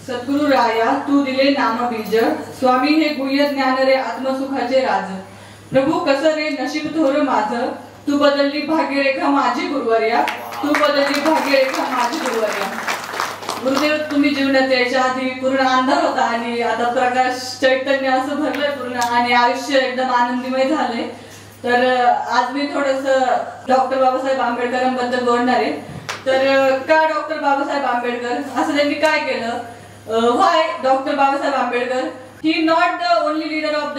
सद्गुरु राया तू दिले नाम बीज, स्वामी हे गुह्य ज्ञान रे आत्मसुखाचे राज। प्रभू कसं रे नशीब थोर माझं, तू बदलली भाग्यरेखा माझी गुरुवर्या, तू बदलली भाग्यरेखा माझी गुरुवर्या। गुरुदेव, तुम्ही जीवनात यायच्या आधी पूर्ण अंधार होता आणि आता प्रकाश चैतन्य असं भरलंय पूर्ण आणि आयुष्य एकदम आनंदीमय झालंय। तर आज मी थोडंसं डॉक्टर बाबासाहेब आंबेडकरांबद्दल बोलणार आहे। तर का डॉक्टर बाबासाहेब आंबेडकर असं त्यांनी काय केलं? Why doctor Babasaheb Ambedkar? He not the only leader of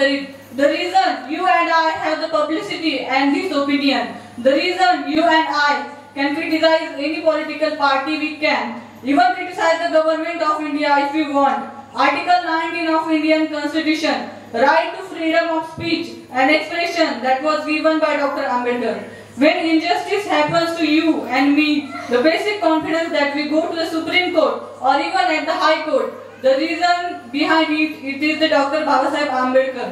the reason you and I have the publicity and this opinion, the reason you and I can criticize any political party, we can even criticize the government of India if we want. Article 19 of Indian Constitution, right to freedom of speech and expression, that was given by Dr. Ambedkar. When injustice happens to you and me, the basic confidence that we go to the Supreme Court or even at the High Court, the reason behind it is the Dr. Babasaheb Ambedkar.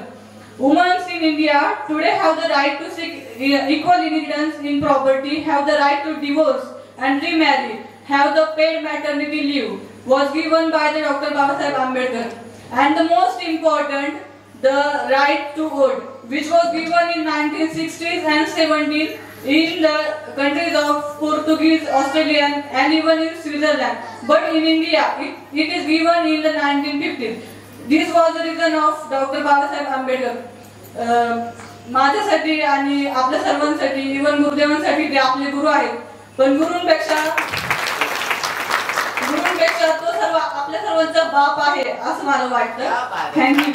Women in India today have the right to seek equal inheritance in property, have the right to divorce and remarry, have the paid maternity leave, was given by the Dr. Babasaheb Ambedkar. And the most important, the right to vote, which was given in 1960s and 70s in the countries of Portuguese, Australian and even in Switzerland. But in India, it is given in the 1950s. This was the reason of Dr. Babasaheb Ambedkar. माझ्यासाठी आणि आपल्या सर्वांसाठी, even गुरुदेवांसाठी ते आपले गुरु आहेत, पण गुरुंपेक्षा तो सर्व आपल्या सर्वांचा बाप आहे असं मला वाटतं। थँक्यू।